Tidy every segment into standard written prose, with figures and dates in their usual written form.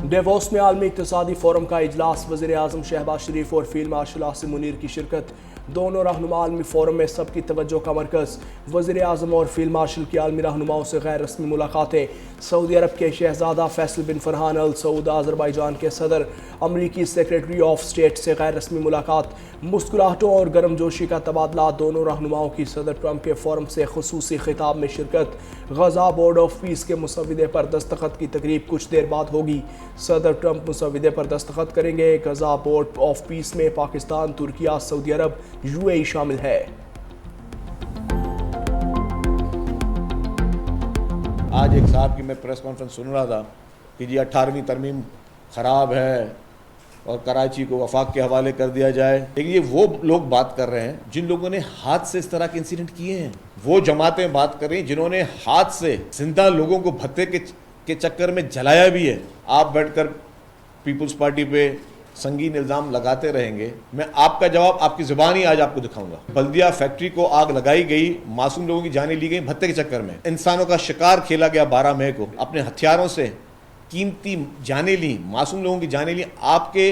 DeVos में आलमी इक्तिसादी forum का इजलास, वज़ीर आज़म शहबाज शरीफ और फील्ड मार्शल आसिम मुनीर की शिरकत। दोनों रहनुमा आलमी फोरम में सबकी तवज्जो का मरकज़। वज़ीर आज़म और फील्ड मार्शल की आलमी रहनुमाओं से गैर रस्मी मुलाकातें। सऊदी अरब के शहजादा फैसल बिन फरहान अल सऊद, आज़रबाईजान के सदर, अमरीकी सेक्रेटरी ऑफ स्टेट से गैर रस्मी मुलाकात। मुस्कुराहटों और गर्मजोशी का तबादला। दोनों रहनुमाओं की सदर ट्रंप के फोरम से खुसूसी खिताब में शिरकत। गजा बोर्ड ऑफ पीस के मुसव्विदे पर दस्तखत की तकरीब कुछ देर बाद होगी। सदर ट्रंप मुसव्विदे पर दस्तखत करेंगे। गजा बोर्ड ऑफ पीस में पाकिस्तान, तुर्किया, सऊदी अरब, यूएई शामिल है। आज एक साहब की मैं प्रेस कॉन्फ्रेंस सुन रहा था कि जी 18वीं तरमीम ख़राब है और कराची को वफाक के हवाले कर दिया जाए। लेकिन ये वो लोग बात कर रहे हैं जिन लोगों ने हाथ से इस तरह के इंसिडेंट किए हैं। वो जमातें बात कर रही हैं जिन्होंने हाथ से जिंदा लोगों को भत्ते के चक्कर में जलाया भी है। आप बैठकर पीपल्स पार्टी पे संगीन इल्ज़ाम लगाते रहेंगे। मैं आपका जवाब आपकी ज़ुबान ही आज आपको दिखाऊंगा। बल्दिया फैक्ट्री को आग लगाई गई, मासूम लोगों की जानें ली गई भत्ते के चक्कर में। इंसानों का शिकार खेला गया 12 मई को, अपने हथियारों से कीमती जानें ली, मासूम लोगों की जानें ली। आपके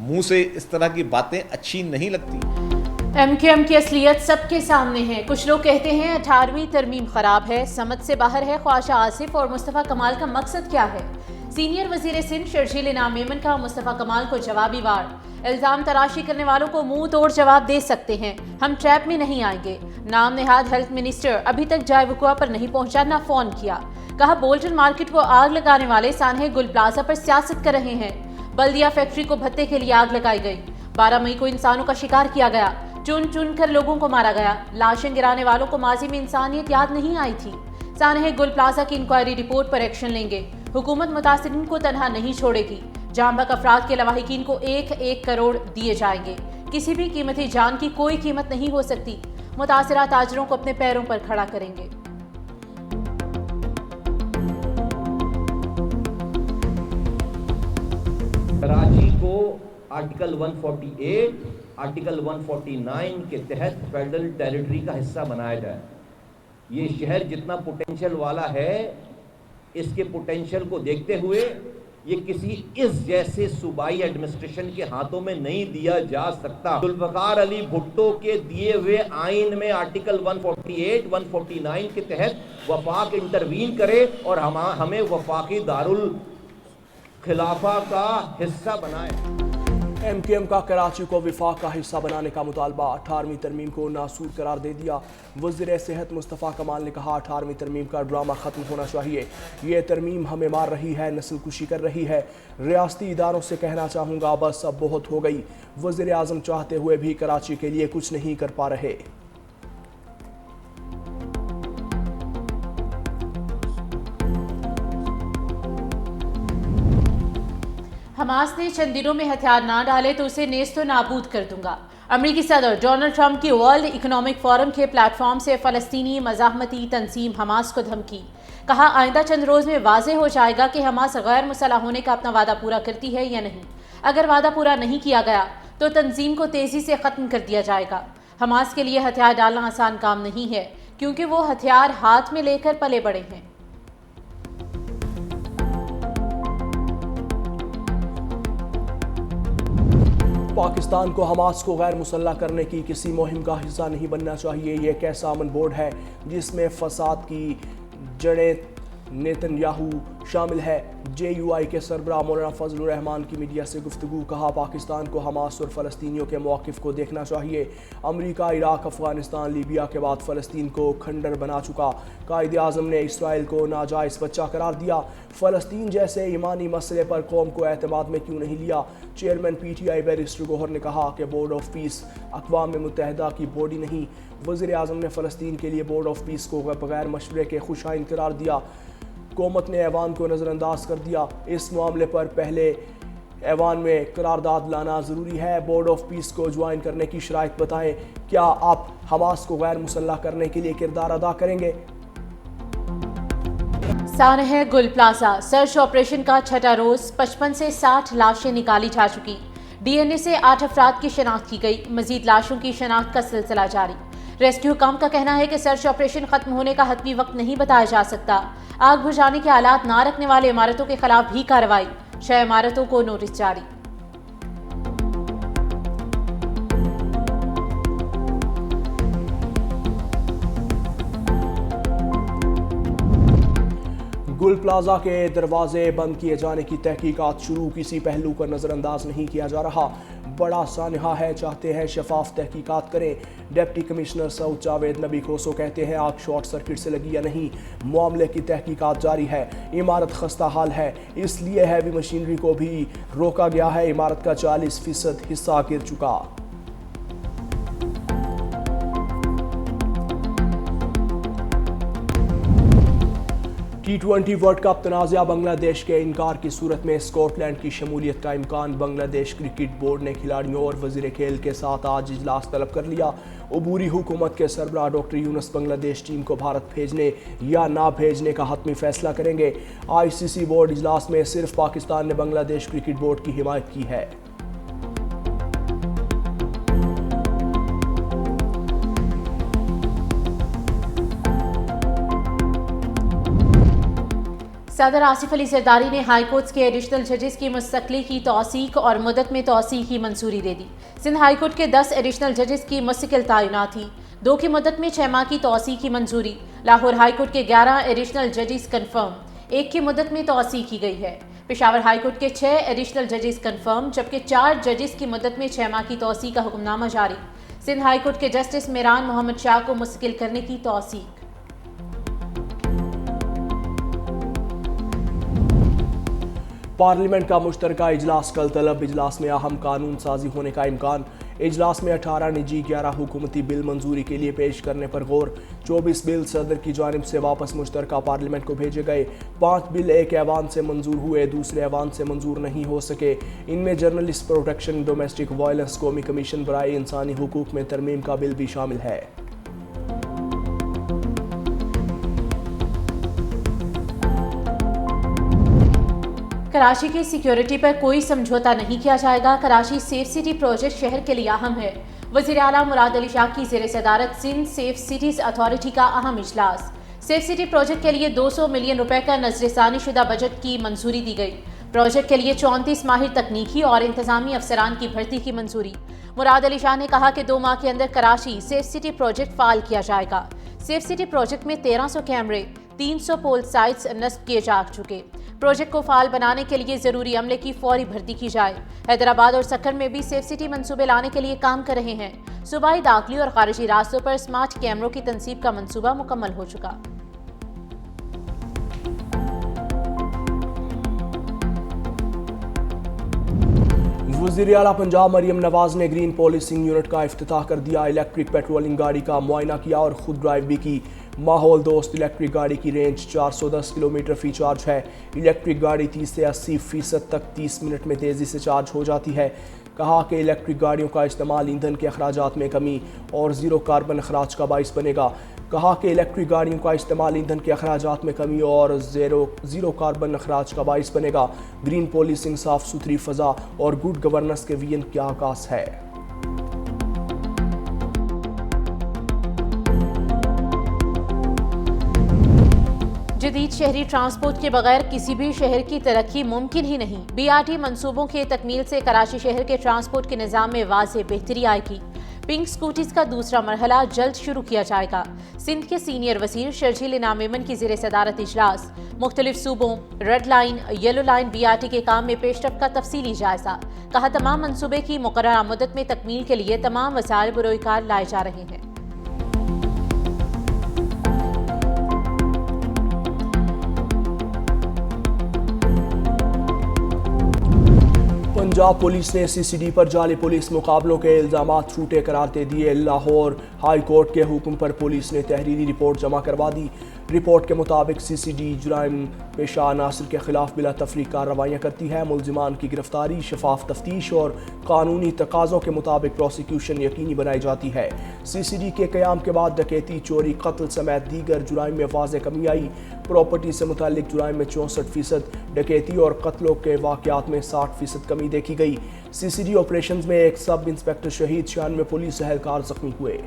मुंह से इस तरह की बातें अच्छी नहीं लगती। एमकेएम की असलियत सबके सामने है। कुछ लोग कहते हैं 18वीं तरमीम खराब है, समझ से बाहर है। ख्वाजा आसिफ और मुस्तफ़ा कमाल का मकसद क्या है? सीनियर वजीर सिंध शर्जील इनाम मेमन का मुस्तफ़ा कमाल को जवाबी वार। इल्ज़ाम तराशी करने वालों को मुंह तोड़ जवाब दे सकते हैं, हम ट्रैप में नहीं आएंगे। नाम नेहाद हेल्थ मिनिस्टर अभी तक जाय वकुआ पर नहीं पहुंचा, ना फोन किया। कहा बोल्टन मार्केट को आग लगाने वाले सानहे गुल प्लाजा पर सियासत कर रहे हैं। बल्दिया फैक्ट्री को भत्ते के लिए आग लगाई गई। 12 मई को इंसानों का शिकार किया गया, चुन चुन कर लोगों को मारा गया। लाशें गिराने वालों को माजी में इंसानियत याद नहीं आई थी। सानहे गुल प्लाजा की इंक्वायरी रिपोर्ट पर एक्शन लेंगे। हुकूमत मुतासिरीन को तनहा नहीं छोड़ेगी। जांबक अफराद के लवाहिकीन को 1-1 करोड़ दिए जाएंगे। किसी भी कीमती जान की कोई कीमत नहीं हो सकती। मुतासिरा ताजरों को अपने पैरों पर खड़ा करेंगे। कराची को आर्टिकल 148, आर्टिकल 149 के तहत फेडरल टेरिटरी का हिस्सा बनाया जाए। ये शहर जितना पोटेंशियल वाला है, इसके पोटेंशियल को देखते हुए ये किसी इस जैसे सूबाई एडमिनिस्ट्रेशन के हाथों में नहीं दिया जा सकता। जुल्फ़िकार अली भुट्टो के दिए हुए आइन में आर्टिकल 148, 149 के तहत वफाक इंटरवीन करे और हमें वफाकी दारुल खिलाफा का हिस्सा बनाए। एमकेएम का कराची को विफाक का हिस्सा बनाने का मुतालबा। 18वीं तरमीम को नासूर करार दे दिया। वज़ीर सेहत मुस्तफ़ा कमाल ने कहा 18वीं तरमीम का ड्रामा ख़त्म होना चाहिए। ये तरमीम हमें मार रही है, नस्ल कुशी कर रही है। रियासती इदारों से कहना चाहूँगा बस अब बहुत हो गई। वज़ीर आज़म चाहते हुए भी कराची के लिए कुछ नहीं कर पा रहे। हमास ने चंद दिनों में हथियार ना डाले तो उसे नेस्तो नाबूद कर दूंगा। अमरीकी सदर डोनाल्ड ट्रंप की वर्ल्ड इकोनॉमिक फोरम के प्लेटफॉर्म से फ़लस्तीनी मज़ाहमती तंजीम हमास को धमकी। कहा आइंदा चंद रोज़ में वाज़ेह हो जाएगा कि हमास गैर मुसल्लह होने का अपना वादा पूरा करती है या नहीं। अगर वादा पूरा नहीं किया गया तो तंजीम को तेज़ी से ख़त्म कर दिया जाएगा। हमास के लिए हथियार डालना आसान काम नहीं है क्योंकि वो हथियार हाथ में लेकर पले बड़े हैं। पाकिस्तान को हमास को गैर मुसल्लह करने की किसी मुहिम का हिस्सा नहीं बनना चाहिए। ये एक ऐसा अमन बोर्ड है जिसमें फसाद की जड़ें नेतन्याहू शामिल है। JUI के सरबराह मौलाना फजलुर रहमान की मीडिया से गुफ्तगू। कहा पाकिस्तान को हमास और फ़लस्तीनियों के मौक़िफ़ को देखना चाहिए। अमरीका, इराक़, अफ़गानिस्तान, लीबिया के बाद फ़लस्तीन को खंडर बना चुका। कायद आज़म ने इसराइल को नाजायज़ बच्चा करार दिया। फ़लस्तीन जैसे ईमानी मसले पर कौम को एतमाद में क्यों नहीं लिया। चेयरमैन PTI बैरिस्टर गौहर ने कहा कि बोर्ड ऑफ पीस अक़वाम मुत्तहिदा की बॉडी नहीं। वज़ीर आज़म ने फ़लस्तीन के लिए बोर्ड ऑफ पीस को बगैर मशवरे के खुशाइन करार दिया। हुकूमत ने ऐवान को नज़रअंदाज कर दिया। इस मामले पर पहले ऐवान में करारदाद लाना ज़रूरी है। बोर्ड ऑफ पीस को ज्वाइन करने की शराइत बताएं। क्या आप हमास को गैर मुसल्लह करने के लिए किरदार अदा करेंगे? सानहे गुल प्लाजा सर्च ऑपरेशन का छठा रोज 55 से 60 लाशें निकाली जा चुकी। DNA से 8 अफराद की शनाख्त की गई। मजीद लाशों की शनाख्त का सिलसिला जारी। रेस्क्यू काम का कहना है कि सर्च ऑपरेशन खत्म होने का हतमी वक्त नहीं बताया जा सकता। आग बुझाने के आलात ना रखने वाले इमारतों के खिलाफ भी कार्रवाई। 6 इमारतों को नोटिस जारी। गुल प्लाजा के दरवाजे बंद किए जाने की तहकीकात शुरू, किसी पहलू पर नज़रअंदाज नहीं किया जा रहा। बड़ा सानहा है, चाहते हैं शफाफ तहकीकात करें। डिप्टी कमिश्नर सऊद जावेद नबी खोसो कहते हैं आग शॉर्ट सर्किट से लगी या नहीं, मामले की तहकीकात जारी है। इमारत खस्ता हाल है, इसलिए हैवी मशीनरी को भी रोका गया है। इमारत का 40% हिस्सा गिर चुका। T20 वर्ल्ड कप तनाज़ा, बांग्लादेश के इनकार की सूरत में स्कॉटलैंड की शमूलियत का इम्कान। बांग्लादेश क्रिकेट बोर्ड ने खिलाड़ियों और वज़ीर खेल के साथ आज इजलास तलब कर लिया। अबूरी हुकूमत के सरबराह डॉक्टर यूनुस बांग्लादेश टीम को भारत भेजने या ना भेजने का हतमी फैसला करेंगे। ICC बोर्ड इजलास में सिर्फ पाकिस्तान ने बांग्लादेश क्रिकेट बोर्ड की हिमायत की है। सदर आसिफ अली जरदारी ने हाई कोर्ट्स के एडिशनल जजेस की मुस्तकली की तौसीक और मुद्दत में तौसीक की मंजूरी दे दी। सिंध हाई कोर्ट के 10 एडिशनल जजेस की मुस्तकिल तैनात थी, 2 की मुद्दत में 6 माह की तौसीक की मंजूरी। लाहौर हाई कोर्ट के 11 एडिशनल जजेस कन्फर्म, 1 की मुद्दत में तौसीक की गई है। पेशावर हाई कोर्ट के 6 एडिशनल जजेस कन्फर्म, जबकि 4 जजेस की मुद्दत में 6 माह की तौसीक का हुक्मनामा जारी। सिंध हाई कोर्ट के जस्टिस मिरान मोहम्मद शाह को मुस्तकिल करने की तौसीक। पार्लियामेंट का मुश्तरका इजलास कल तलब, इजलास में अहम कानून साजी होने का इम्कान। इजलास में 18 निजी 11 हुकूमती बिल मंजूरी के लिए पेश करने पर गौर। 24 बिल सदर की जानिब से वापस मुश्तरका पार्लियामेंट को भेजे गए। 5 बिल एक ऐवान से मंजूर हुए, दूसरे ऐवान से मंजूर नहीं हो सके। इनमें जर्नलिस्ट प्रोटेक्शन, डोमेस्टिक वायलेंस, कौमी कमीशन बराए इंसानी हुकूक में तरमीम का बिल भी शामिल है। कराची की सिक्योरिटी पर कोई समझौता नहीं किया जाएगा। कराची सेफ सिटी प्रोजेक्ट शहर के लिए अहम है। वज़ीर आला मुराद अली शाह की ज़ेर सदारत सिंध सेफ सिटीज़ अथॉरिटी का अहम इजलास। सेफ सिटी प्रोजेक्ट के लिए 200 मिलियन रुपए का नजरसानी शुदा बजट की मंजूरी दी गई। प्रोजेक्ट के लिए 34 माहिर तकनीकी और इंतजामी अफसरान की भर्ती की मंजूरी। मुराद अली शाह ने कहा कि 2 माह के अंदर कराची सेफ सिटी प्रोजेक्ट फाल किया जाएगा। सेफ सिटी प्रोजेक्ट में 1300 कैमरे, 300 पोल साइट्स नस्ब किए जा चुके। प्रोजेक्ट को फाल बनाने के लिए जरूरी अमले की फौरी भर्ती की जाए। हैदराबाद और सक्कर में भी सेफ सिटी मंसूबे लाने के लिए काम कर रहे हैं। सूबाई दाखिली और खारिजी रास्तों पर स्मार्ट कैमरों की तनसीब का मंसूबा मुकम्मल हो चुका। वज़ीर आला पंजाब मरियम नवाज ने ग्रीन पॉलिसिंग यूनिट का इफ्तिताह कर दिया। इलेक्ट्रिक पेट्रोलिंग गाड़ी का मुआयना किया और खुद ड्राइव भी की। माहौल दोस्त इलेक्ट्रिक गाड़ी की रेंज 410 किलोमीटर फी चार्ज है। इलेक्ट्रिक गाड़ी 30 से 80% तक 30 मिनट में तेज़ी से चार्ज हो जाती है। कहा कि इलेक्ट्रिक गाड़ियों का इस्तेमाल ईंधन के अखराजात में कमी और ज़ीरो कार्बन अखराज का बाइस बनेगा। कहा कि इलेक्ट्रिक गाड़ियों का इस्तेमाल ईंधन के अखराजात में कमी और ज़ीरो कार्बन अखराज का बाइस बनेगा। ग्रीन पॉलिसिंग साफ़ सुथरी फ़ज़ा और गुड गवर्नेंस के विजन का आगाज़ है। जदीद शहरी ट्रांसपोर्ट के बगैर किसी भी शहर की तरक्की मुमकिन ही नहीं। BRT मंसूबों के तकमील से कराची शहर के ट्रांसपोर्ट के निज़ाम में वाज़ेह बेहतरी आएगी। पिंक स्कूटीज का दूसरा मरहला जल्द शुरू किया जाएगा। सिंध के सीनियर वज़ीर शर्जील इनाम मेमन की ज़ेर सदारत इजलास। मुख्तलिफ सूबों red line, yellow line BRT के काम में पेशरफ का तफसीली जायजा। कहा तमाम मंसूबे की मुकर्ररा मुद्दत में तकमील के लिए तमाम वसाइल बरोकार लाए जा रहे हैं। पंजाब पुलिस ने CCD पर जाली पुलिस मुकाबलों के इल्ज़ामात झूठे करार दे दिए। लाहौर हाई कोर्ट के हुक्म पर पुलिस ने तहरीरी रिपोर्ट जमा करवा दी। रिपोर्ट के मुताबिक CCD जुराइम पेशा अनासर के खिलाफ बिला तफरीक कार्रवाइयाँ करती है। मुलजिमान की गिरफ्तारी, शफाफ तफ्तीश और कानूनी तकाज़ों के मुताबिक प्रोसिक्यूशन यकीनी बनाई जाती है। CCD के क़याम के बाद डकैती, चोरी, कत्ल समेत दीगर जुराइम में वाज़ेह कमी आई। प्रॉपर्टी से मुतालिक जुराइम में 64%, डकैती और कत्लों के वाक़यात में 60% कमी देखी गई। CCD ऑपरेशन में एक सब इंस्पेक्टर शहीद, 96 पुलिस एहलकार जख्मी हुए।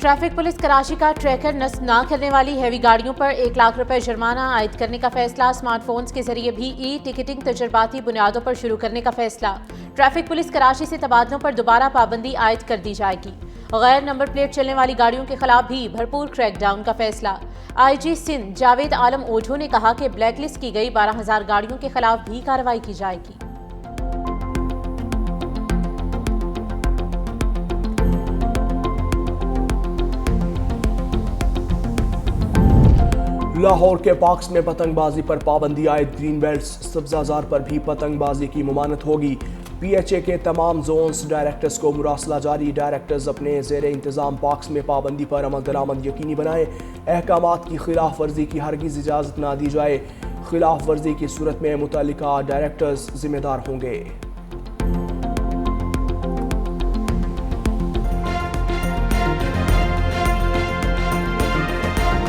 ट्रैफिक पुलिस कराची का ट्रैकर नस्ब न करने वाली हैवी गाड़ियों पर 1 लाख रुपए जुर्माना आयद करने का फैसला। स्मार्टफोन्स के जरिए भी ई टिकटिंग तजर्बाती बुनियादों पर शुरू करने का फैसला। ट्रैफिक पुलिस कराची से तबादलों पर दोबारा पाबंदी आयद कर दी जाएगी। गैर नंबर प्लेट चलने वाली गाड़ियों के खिलाफ भी भरपूर क्रैकडाउन का फैसला। IG सिंध जावेद आलम ओझो ने कहा कि ब्लैक लिस्ट की गई 12,000 गाड़ियों के खिलाफ भी कार्रवाई की जाएगी। लाहौर के पार्क्स में पतंगबाजी पर पाबंदी आयद। ग्रीन बेल्ट सब्जाजार पर भी पतंगबाजी की ममानत होगी। PHA के तमाम जोन्स डायरेक्टर्स को मुरासला जारी। डायरेक्टर्स अपने ज़ेरे इंतज़ाम पार्क्स में पाबंदी पर अमल दरामद यकीनी बनाएं। अहकामात की खिलाफ वर्जी की हरगिज़ इजाज़त ना दी जाए। खिलाफ वर्जी की सूरत में मुतल्लिका डायरेक्टर्स जिम्मेदार होंगे।